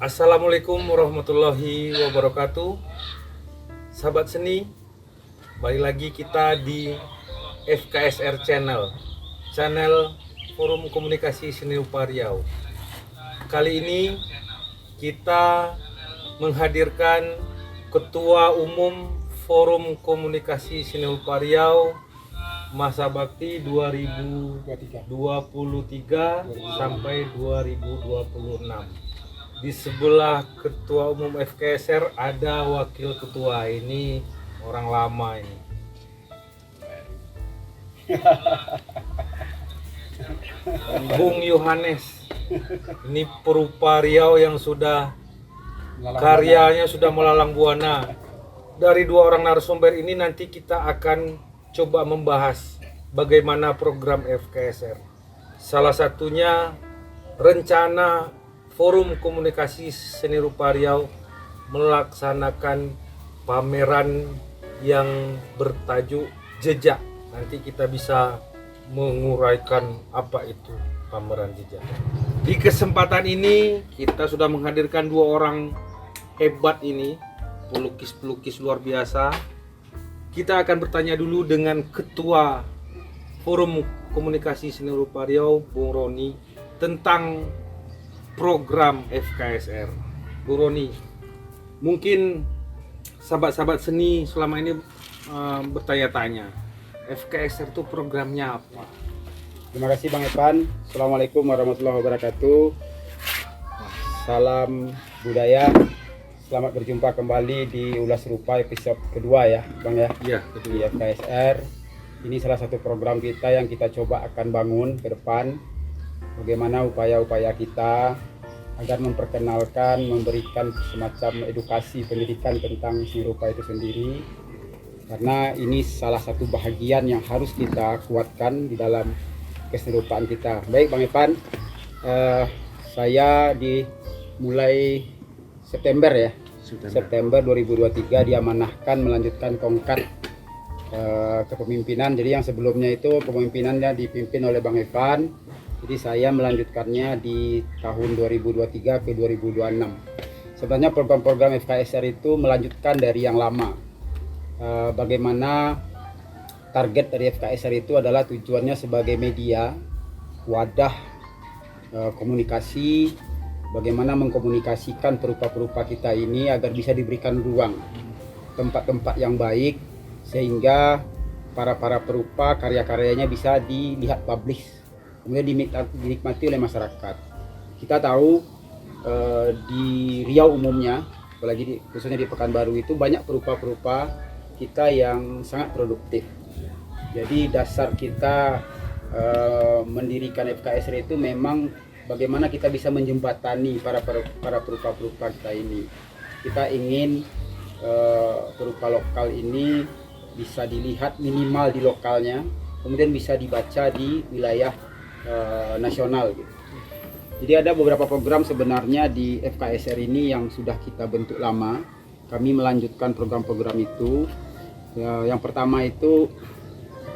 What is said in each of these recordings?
Assalamualaikum warahmatullahi wabarakatuh. Sahabat seni, balik lagi kita di FKSR Channel Forum Komunikasi Seni Rupa Riau. Kali ini kita menghadirkan Ketua Umum Forum Komunikasi Seni Rupa Riau masa bakti 2023 sampai 2026. Di sebelah Ketua Umum FKSR ada Wakil Ketua, ini orang lama ini. Bung Yohanes, ini perupa Riau yang sudah karyanya sudah melalang buana. Dari dua orang narasumber ini nanti kita akan coba membahas bagaimana program FKSR. Salah satunya rencana Forum Komunikasi Seni Rupa Riau melaksanakan pameran yang bertajuk Jejak. Nanti kita bisa menguraikan apa itu pameran jejak. Di kesempatan ini kita sudah menghadirkan dua orang hebat ini, pelukis-pelukis luar biasa. Kita akan bertanya dulu dengan Ketua Forum Komunikasi Seni Rupa Riau, Bung Roni, tentang program FKSR. Bu Roni, mungkin sahabat-sahabat seni selama ini bertanya-tanya, FKSR itu programnya apa? Terima kasih Bang Evan. Assalamualaikum warahmatullahi wabarakatuh. Salam budaya. Selamat berjumpa kembali di Ulas Rupa episode kedua ya Bang ya. Iya, betul. Di FKSR. Ini salah satu program kita yang kita coba akan bangun ke depan. Bagaimana upaya-upaya kita agar memperkenalkan, memberikan semacam edukasi pendidikan tentang seni rupa itu sendiri, karena ini salah satu bahagian yang harus kita kuatkan di dalam keserupaan kita. Baik Bang Evan, saya mulai September 2023 diamanahkan melanjutkan tongkat kepemimpinan. Jadi yang sebelumnya itu kepemimpinannya dipimpin oleh Bang Evan. Jadi saya melanjutkannya di tahun 2023 ke 2026. Sebenarnya program-program FKSR itu melanjutkan dari yang lama. Bagaimana target dari FKSR itu adalah tujuannya sebagai media, wadah komunikasi, bagaimana mengkomunikasikan perupa-perupa kita ini agar bisa diberikan ruang, tempat-tempat yang baik, sehingga para perupa karya-karyanya bisa dilihat publish, kemudian dinikmati oleh masyarakat. Kita tahu di Riau umumnya, apalagi khususnya di Pekanbaru itu banyak perupa-perupa kita yang sangat produktif. Jadi dasar kita mendirikan FKSR itu memang bagaimana kita bisa menjembatani para perupa-perupa kita ini. Kita ingin perupa lokal ini bisa dilihat minimal di lokalnya, kemudian bisa dibaca di wilayah nasional gitu. Jadi ada beberapa program sebenarnya di FKSR ini yang sudah kita bentuk lama. Kami melanjutkan program-program itu. Yang pertama itu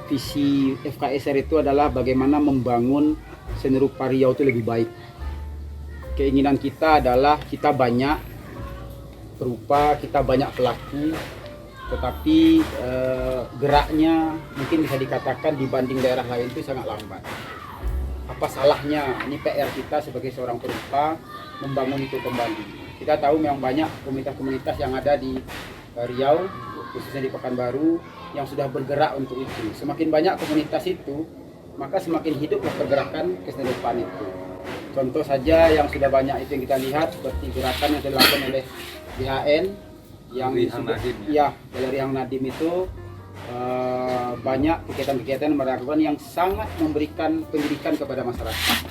visi FKSR itu adalah bagaimana membangun seni rupa Riau itu lebih baik. Keinginan kita adalah kita banyak perupa, kita banyak pelaku, tetapi geraknya mungkin bisa dikatakan dibanding daerah lain itu sangat lambat. Apa salahnya? Ini PR kita sebagai seorang perupa membangun itu kembali. Kita tahu memang banyak komunitas-komunitas yang ada di Riau, khususnya di Pekanbaru, yang sudah bergerak untuk itu. Semakin banyak komunitas itu, maka semakin hiduplah pergerakan kesenirupaan itu. Contoh saja yang sudah banyak itu yang kita lihat, seperti gerakan yang dilakukan oleh BHN, yang Galeri Hang Nadim itu banyak kegiatan-kegiatan melakukan yang sangat memberikan pendidikan kepada masyarakat.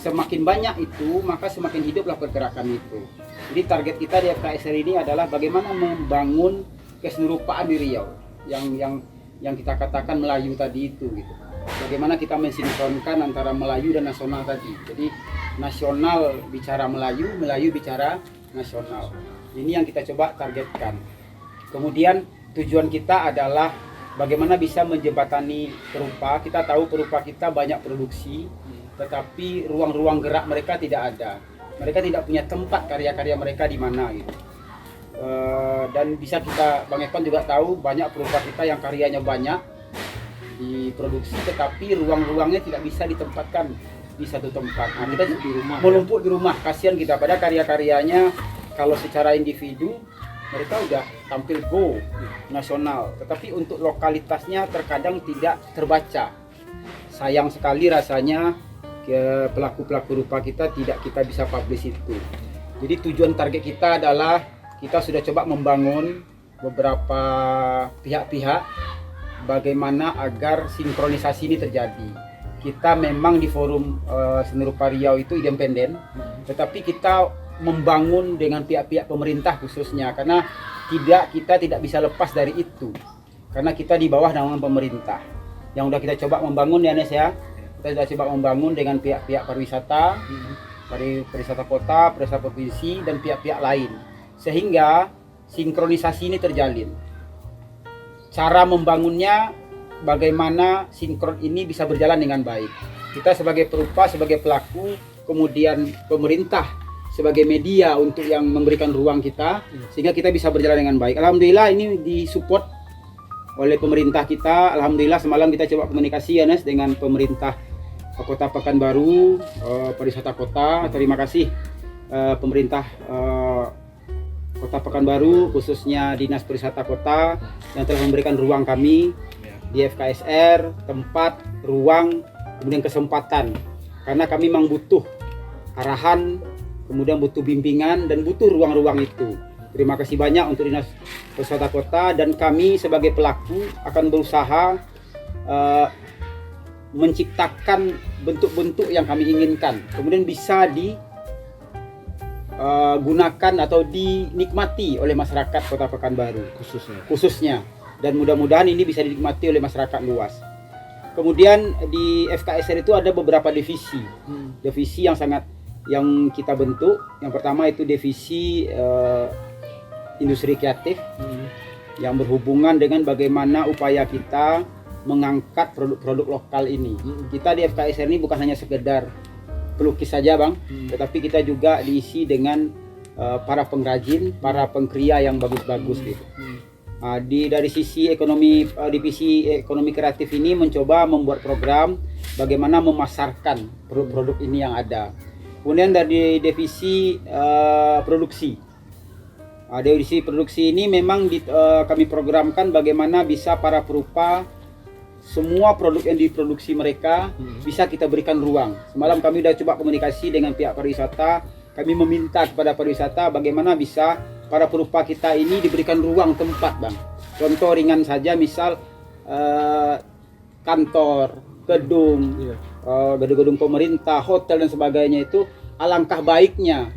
Semakin banyak itu, maka semakin hiduplah pergerakan itu. Jadi target kita di FKSR ini adalah bagaimana membangun kesenirupaan di Riau yang kita katakan Melayu tadi itu gitu. Bagaimana kita mensinkronkan antara Melayu dan nasional tadi. Jadi nasional bicara Melayu, Melayu bicara nasional. Ini yang kita coba targetkan. Kemudian tujuan kita adalah bagaimana bisa menjembatani perupa. Kita tahu perupa kita banyak produksi, tetapi ruang-ruang gerak mereka tidak ada. Mereka tidak punya tempat karya-karya mereka di mana gitu. Dan bisa kita, Bang Ekon juga tahu banyak perupa kita yang karyanya banyak diproduksi, tetapi ruang-ruangnya tidak bisa ditempatkan di satu tempat. Nah, kita Di rumah, menumpuk di rumah. Kasihan kita pada karya-karyanya. Kalau secara individu mereka udah tampil go nasional, tetapi untuk lokalitasnya terkadang tidak terbaca. Sayang sekali rasanya pelaku-pelaku rupa kita tidak kita bisa publish itu. Jadi tujuan target kita adalah kita sudah coba membangun beberapa pihak-pihak bagaimana agar sinkronisasi ini terjadi. Kita memang di forum seni rupa Riau itu independen, tetapi kita membangun dengan pihak-pihak pemerintah khususnya, karena kita tidak bisa lepas dari itu, karena kita di bawah naungan pemerintah. Yang sudah kita coba membangun ya Nes ya, kita sudah coba membangun dengan pihak-pihak pariwisata, pariwisata kota, pariwisata provinsi, dan pihak-pihak lain, sehingga sinkronisasi ini terjalin. Cara membangunnya, bagaimana sinkron ini bisa berjalan dengan baik. Kita sebagai perupa, sebagai pelaku, kemudian pemerintah sebagai media untuk yang memberikan ruang kita, sehingga kita bisa berjalan dengan baik. Alhamdulillah ini disupport oleh pemerintah kita. Alhamdulillah semalam kita coba komunikasi ya Nes dengan pemerintah Kota Pekanbaru, pariwisata kota. Terima kasih pemerintah Kota Pekanbaru, khususnya Dinas Pariwisata Kota yang telah memberikan ruang kami di FKSR, tempat, ruang, kemudian kesempatan. Karena kami memang butuh arahan, kemudian butuh bimbingan, dan butuh ruang-ruang itu. Terima kasih banyak untuk Dinas Pariwisata Kota, dan kami sebagai pelaku akan berusaha menciptakan bentuk-bentuk yang kami inginkan, kemudian bisa digunakan atau dinikmati oleh masyarakat Kota Pekanbaru khususnya, dan mudah-mudahan ini bisa dinikmati oleh masyarakat luas. Kemudian di FKSR itu ada beberapa divisi yang kita bentuk. Yang pertama itu divisi industri kreatif yang berhubungan dengan bagaimana upaya kita mengangkat produk-produk lokal ini. Kita di FKSR ini bukan hanya sekedar pelukis saja Bang, tetapi kita juga diisi dengan para pengrajin, para pengkria yang bagus-bagus gitu. Dari sisi ekonomi, divisi ekonomi kreatif ini mencoba membuat program bagaimana memasarkan produk-produk ini yang ada. Kemudian dari divisi produksi, divisi produksi ini memang kami programkan bagaimana bisa para perupa semua produk yang diproduksi mereka bisa kita berikan ruang. Semalam kami sudah coba komunikasi dengan pihak pariwisata. Kami meminta kepada pariwisata bagaimana bisa para perupa kita ini diberikan ruang tempat Bang. Contoh ringan saja, misal kantor, gedung, gedung-gedung pemerintah, hotel dan sebagainya, itu alangkah baiknya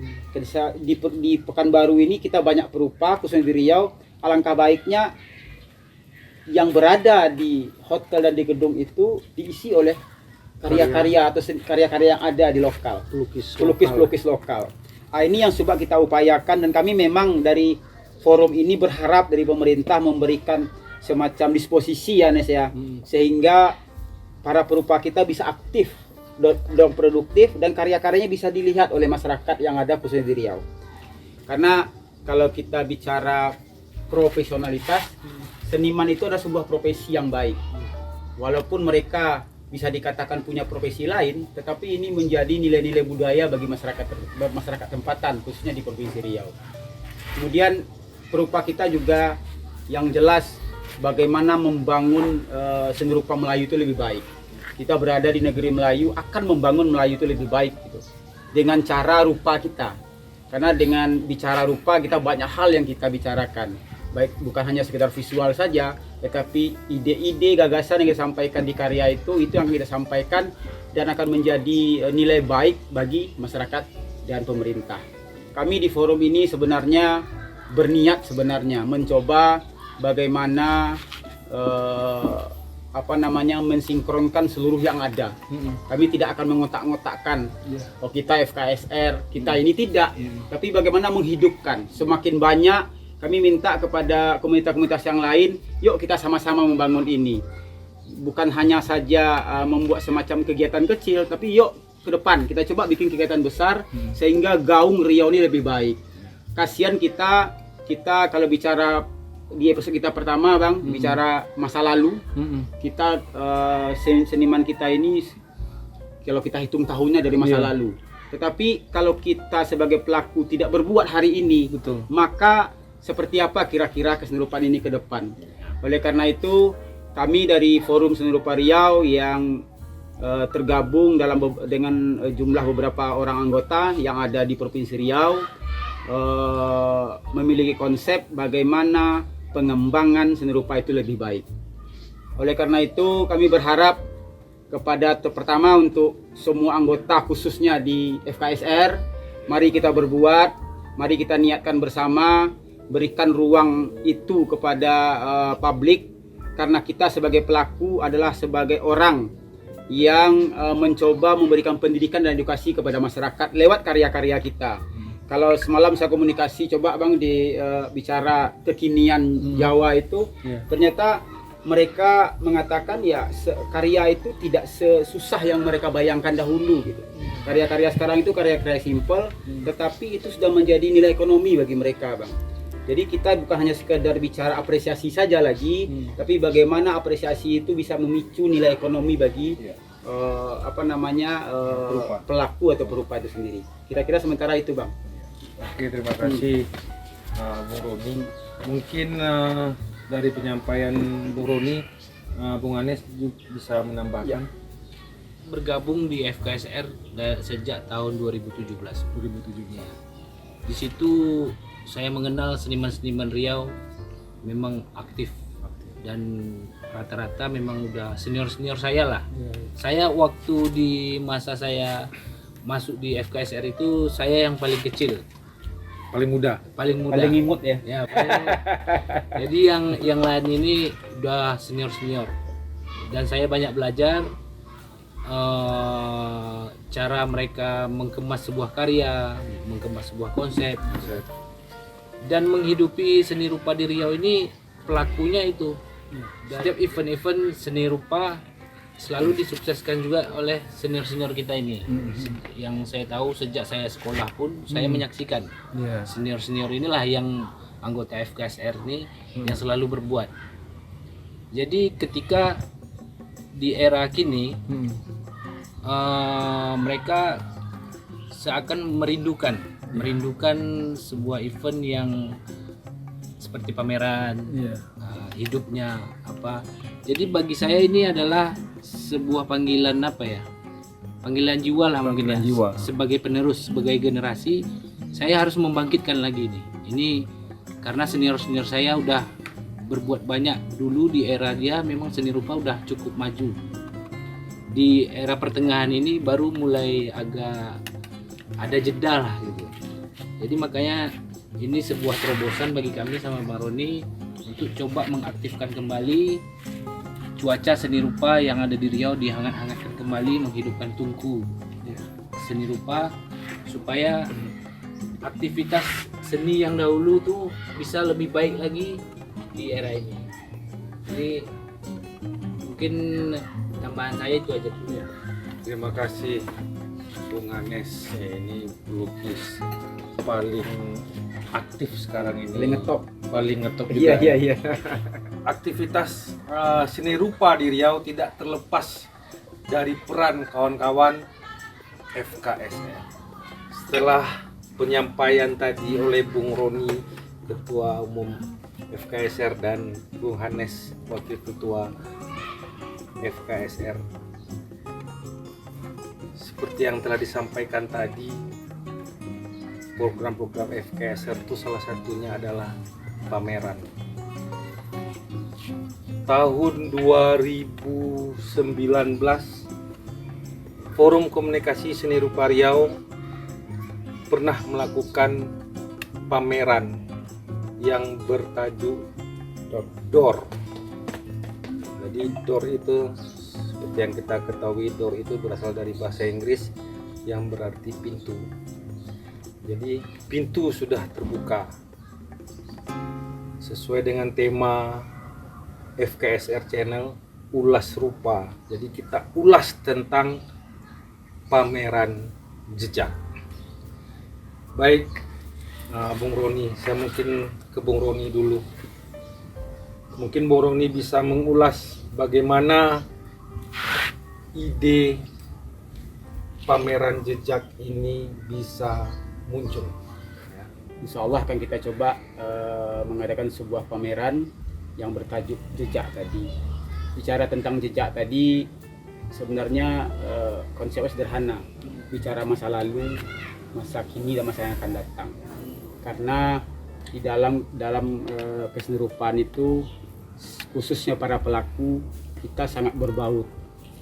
di Pekanbaru ini kita banyak perupa, khususnya di Riau. Alangkah baiknya yang berada di hotel dan di gedung itu diisi oleh karya-karya atau karya-karya yang ada di lokal, pelukis-pelukis lokal. Ini yang coba kita upayakan, dan kami memang dari forum ini berharap dari pemerintah memberikan semacam disposisi ya Nes ya, sehingga para perupa kita bisa aktif dan produktif, dan karya-karyanya bisa dilihat oleh masyarakat yang ada khususnya di Riau. Karena kalau kita bicara profesionalitas, seniman itu adalah sebuah profesi yang baik. Walaupun mereka bisa dikatakan punya profesi lain, tetapi ini menjadi nilai-nilai budaya bagi masyarakat tempatan, khususnya di Provinsi Riau. Kemudian perupa kita juga yang jelas bagaimana membangun seni rupa Melayu itu lebih baik. Kita berada di negeri Melayu, akan membangun Melayu itu lebih baik gitu, dengan cara rupa kita. Karena dengan bicara rupa kita banyak hal yang kita bicarakan, baik bukan hanya sekedar visual saja, tetapi ide-ide, gagasan yang disampaikan di karya itu yang kita sampaikan dan akan menjadi nilai baik bagi masyarakat dan pemerintah. Kami di forum ini sebenarnya berniat mencoba bagaimana mensinkronkan seluruh yang ada. Kami tidak akan mengotak-ngotakkan kita FKSR, kita ini tidak, tapi bagaimana menghidupkan semakin banyak kami minta kepada komunitas-komunitas yang lain, yuk kita sama-sama membangun ini. Bukan hanya saja membuat semacam kegiatan kecil, tapi yuk ke depan kita coba bikin kegiatan besar sehingga gaung Riau ini lebih baik. Kasihan kita kalau bicara di episode kita pertama, Bang, bicara masa lalu. Kita seniman kita ini kalau kita hitung tahunnya dari masa lalu. Tetapi kalau kita sebagai pelaku tidak berbuat hari ini, Betul. maka seperti apa kira-kira kesenirupan ini ke depan? Oleh karena itu, kami dari Forum Seni Rupa Riau yang tergabung dengan jumlah beberapa orang anggota yang ada di Provinsi Riau memiliki konsep bagaimana pengembangan seni rupa itu lebih baik. Oleh karena itu, kami berharap kepada pertama untuk semua anggota khususnya di FKSR, mari kita berbuat, mari kita niatkan bersama, berikan ruang itu kepada publik, karena kita sebagai pelaku adalah sebagai orang yang mencoba memberikan pendidikan dan edukasi kepada masyarakat lewat karya-karya kita. Kalau semalam saya komunikasi, coba Bang bicara kekinian Jawa itu, ternyata mereka mengatakan ya karya itu tidak sesusah yang mereka bayangkan dahulu gitu. Karya-karya sekarang itu karya-karya simpel, tetapi itu sudah menjadi nilai ekonomi bagi mereka, Bang. Jadi kita bukan hanya sekedar bicara apresiasi saja lagi, tapi bagaimana apresiasi itu bisa memicu nilai ekonomi bagi pelaku atau perupa itu sendiri. Kira-kira sementara itu, Bang. Oke, terima kasih Bung Roni. Mungkin dari penyampaian Bung Roni, Bung Hanes bisa menambahkan. Bergabung di FKSR sejak tahun 2017. Di situ saya mengenal seniman-seniman Riau memang aktif dan rata-rata memang udah senior saya lah. Saya waktu di masa saya masuk di FKSR itu saya yang paling kecil, Paling muda. paling imut ya. Ya, jadi yang lain ini udah senior dan saya banyak belajar cara mereka mengemas sebuah karya, mengemas sebuah konsep, dan menghidupi seni rupa di Riau ini pelakunya itu. Setiap event-event seni rupa selalu disukseskan juga oleh senior kita ini. Yang saya tahu sejak saya sekolah pun saya menyaksikan senior inilah yang anggota FKSR ini yang selalu berbuat. Jadi ketika di era kini mereka seakan merindukan sebuah event yang seperti pameran hidupnya apa. Jadi bagi saya ini adalah sebuah panggilan panggilan jiwa lah mungkin ya. Sebagai penerus, sebagai generasi, saya harus membangkitkan lagi ini karena senior saya udah berbuat banyak. Dulu di era dia memang seni rupa udah cukup maju. Di era pertengahan ini baru mulai agak ada jeda lah gitu. Jadi makanya ini sebuah terobosan bagi kami sama Bang Roni untuk coba mengaktifkan kembali cuaca seni rupa yang ada di Riau, dihangat-hangatkan kembali, menghidupkan tungku seni rupa supaya aktivitas seni yang dahulu tuh bisa lebih baik lagi di era ini. Jadi mungkin tambahan saya itu aja dulu ya. Terima kasih Bung Hanes. Ini pelukis paling aktif sekarang ini. Paling ngetop juga. Iya. Aktivitas seni rupa di Riau tidak terlepas dari peran kawan-kawan FKSR. Setelah penyampaian tadi oleh Bung Roni, Ketua Umum FKSR, dan Bung Hanes, Wakil Ketua FKSR, seperti yang telah disampaikan tadi, program-program FKSR itu salah satunya adalah pameran. Tahun 2019 Forum Komunikasi Seni Rupa Riau pernah melakukan pameran yang bertajuk DOOR. Jadi DOOR itu seperti yang kita ketahui, DOOR itu berasal dari bahasa Inggris yang berarti pintu. Jadi pintu sudah terbuka. sesuai dengan tema FKSR Channel ulas rupa. Jadi kita ulas tentang pameran jejak. Baik, Bung Roni, saya mungkin ke Bung Roni dulu. Mungkin Bung Roni bisa mengulas bagaimana ide pameran jejak ini bisa muncul. Insya Allah akan kita coba mengadakan sebuah pameran yang bertajuk jejak tadi. Bicara tentang jejak tadi sebenarnya konsepnya sederhana. Bicara masa lalu, masa kini dan masa yang akan datang. Karena di dalam kesenirupaan itu khususnya para pelaku kita sangat berbaut.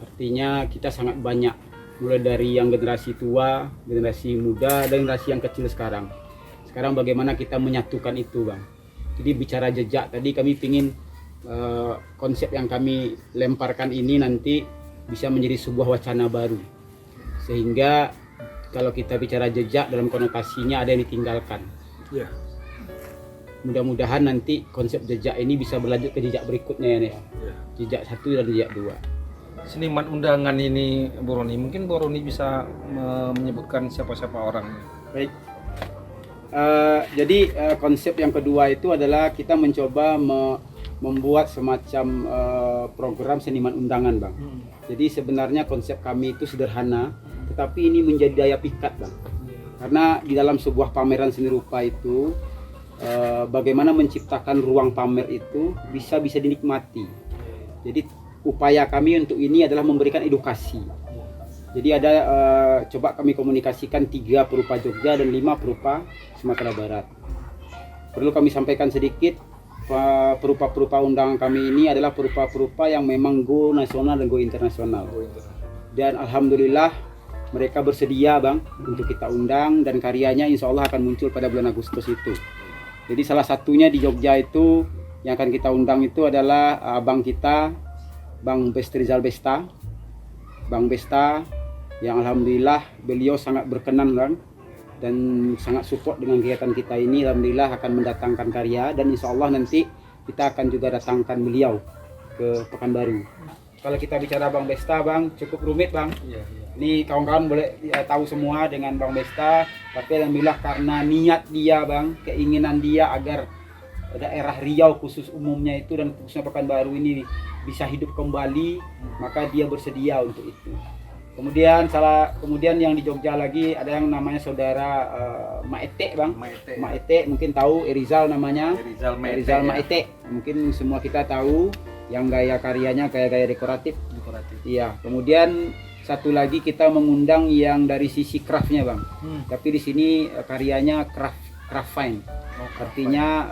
Artinya kita sangat banyak, mulai dari yang generasi tua, generasi muda, dan generasi yang kecil sekarang. Sekarang bagaimana kita menyatukan itu, Bang. Jadi bicara jejak tadi kami ingin konsep yang kami lemparkan ini nanti bisa menjadi sebuah wacana baru. Sehingga kalau kita bicara jejak dalam konotasinya ada yang ditinggalkan. Ya. Mudah-mudahan nanti konsep jejak ini bisa berlanjut ke jejak berikutnya ya, Nes. Ya. Jejak 1 dan jejak 2. Seniman undangan ini, Bung Roni, mungkin Bung Roni bisa menyebutkan siapa-siapa orangnya. Baik. Jadi konsep yang kedua itu adalah kita mencoba membuat semacam program seniman undangan, Bang. Jadi sebenarnya konsep kami itu sederhana, tetapi ini menjadi daya pikat, Bang. Karena di dalam sebuah pameran seni rupa itu bagaimana menciptakan ruang pamer itu bisa dinikmati. Jadi upaya kami untuk ini adalah memberikan edukasi. Jadi ada coba kami komunikasikan 3 berupa Jogja dan 5 berupa Sumatera Barat. Perlu kami sampaikan sedikit, perupa-perupa undangan kami ini adalah perupa-perupa yang memang go nasional dan go internasional. Dan alhamdulillah mereka bersedia, Bang, untuk kita undang, dan karyanya insya Allah akan muncul pada bulan Agustus itu. Jadi salah satunya di Jogja itu yang akan kita undang itu adalah abang kita, Bang Rizal Besta. Bang Besta yang alhamdulillah beliau sangat berkenan, Bang, dan sangat support dengan kegiatan kita ini. Alhamdulillah akan mendatangkan karya, dan insya Allah nanti kita akan juga datangkan beliau ke Pekanbaru. Kalau kita bicara Bang Besta, Bang, cukup rumit, Bang. Iya. Ini kawan-kawan boleh tahu semua dengan Bang Besta, tapi alhamdulillah karena niat dia, Bang, keinginan dia agar daerah Riau khusus umumnya itu dan khususnya Pekanbaru ini bisa hidup kembali, maka dia bersedia untuk itu. Kemudian yang di Jogja lagi ada yang namanya saudara Maete, Bang. Maete mungkin tahu, Erizal namanya. Erizal Maete. Mungkin semua kita tahu yang gaya karyanya kayak gaya dekoratif. Iya. Kemudian satu lagi kita mengundang yang dari sisi craftnya, Bang. Tapi di sini karyanya craft fine. Artinya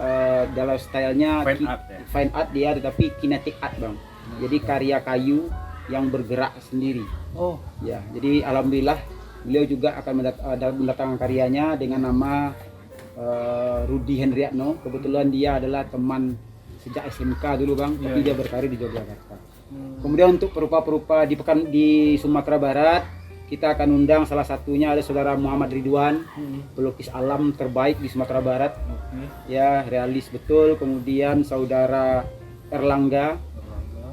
dalam stylenya fine art dia, tetapi kinetic art, Bang. Jadi karya kayu yang bergerak sendiri. Oh ya, jadi alhamdulillah beliau juga akan mendatangkan karyanya dengan nama Rudi Hendriatno. Kebetulan dia adalah teman sejak SMK dulu, Bang, tapi dia berkarir di Yogyakarta. Kemudian untuk perupa-perupa di Sumatera Barat, kita akan undang salah satunya ada saudara Muhammad Ridwan, pelukis alam terbaik di Sumatera Barat. Ya, realis betul. Kemudian saudara Erlangga,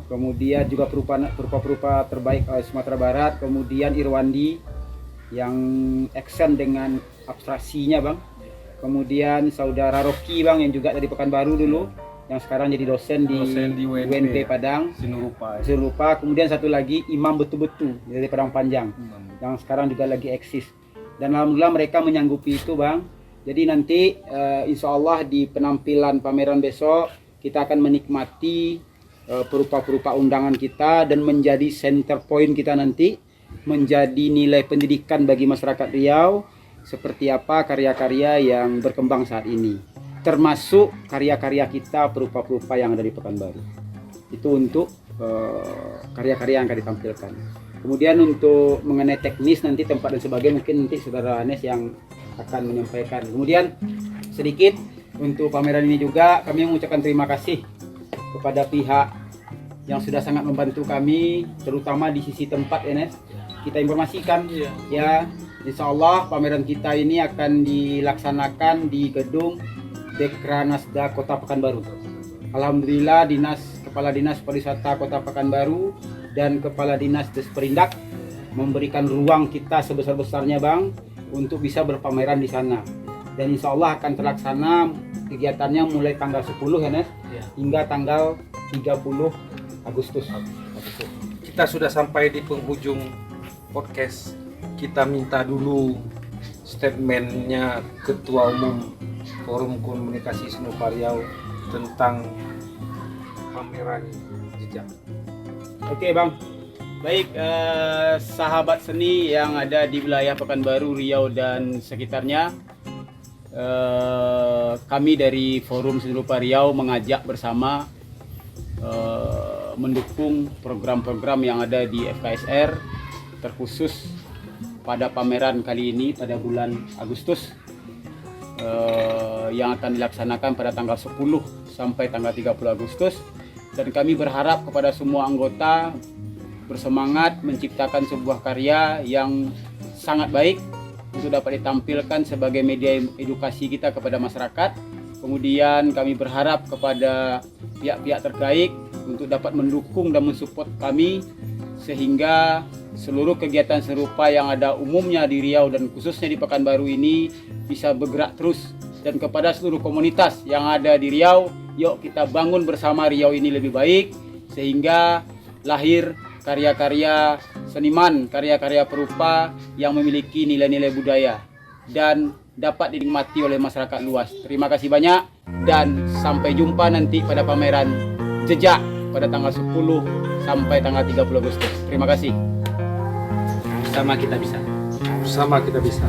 kemudian juga perupa-perupa terbaik Sumatera Barat. Kemudian Irwandi yang action dengan abstraksinya, Bang. Kemudian saudara Rocky, Bang, yang juga dari Pekanbaru dulu, yang sekarang jadi dosen di UNP Padang, Seni Rupa. Kemudian satu lagi Imam Betu-Betu dari Padang Panjang, yang sekarang juga lagi eksis. Dan alhamdulillah mereka menyanggupi itu, Bang. Jadi nanti insya Allah di penampilan pameran besok kita akan menikmati perupa-perupa undangan kita, dan menjadi center point kita nanti, menjadi nilai pendidikan bagi masyarakat Riau seperti apa karya-karya yang berkembang saat ini, termasuk karya-karya kita perupa-perupa yang ada di Pekanbaru. Itu untuk karya-karya yang akan ditampilkan. Kemudian untuk mengenai teknis nanti tempat dan sebagainya mungkin nanti saudara Anes yang akan menyampaikan. Kemudian sedikit untuk pameran ini juga kami mengucapkan terima kasih kepada pihak yang sudah sangat membantu kami, terutama di sisi tempat, ya, Nes. Kita informasikan ya, insya Allah pameran kita ini akan dilaksanakan di gedung Dekranasda Kota Pekanbaru. Alhamdulillah Kepala Dinas Pariwisata Kota Pekanbaru dan Kepala Dinas Desperindak memberikan ruang kita sebesar-besarnya Bang untuk bisa berpameran di sana. Dan insya Allah akan terlaksana kegiatannya mulai tanggal 10 ya Nes, hingga tanggal 30 Agustus. Kita sudah sampai di penghujung podcast. Kita minta dulu statementnya Ketua Umum Forum Komunikasi Senopa Riau tentang pameran jejak. Oke Bang, baik sahabat seni yang ada di wilayah Pekanbaru, Riau dan sekitarnya, kami dari Forum Senopa Riau mengajak bersama mendukung program-program yang ada di FKSR, terkhusus pada pameran kali ini pada bulan Agustus yang akan dilaksanakan pada tanggal 10 sampai tanggal 30 Agustus. Dan kami berharap kepada semua anggota bersemangat menciptakan sebuah karya yang sangat baik untuk dapat ditampilkan sebagai media edukasi kita kepada masyarakat. Kemudian kami berharap kepada pihak-pihak terkait untuk dapat mendukung dan mensupport kami sehingga seluruh kegiatan serupa yang ada umumnya di Riau dan khususnya di Pekanbaru ini bisa bergerak terus. Dan kepada seluruh komunitas yang ada di Riau, yuk kita bangun bersama Riau ini lebih baik sehingga lahir karya-karya seniman, karya-karya perupa yang memiliki nilai-nilai budaya dan dapat dinikmati oleh masyarakat luas. Terima kasih banyak dan sampai jumpa nanti pada pameran jejak pada tanggal 10 sampai tanggal 30 Agustus. Terima kasih. Bersama kita bisa. Bersama kita bisa.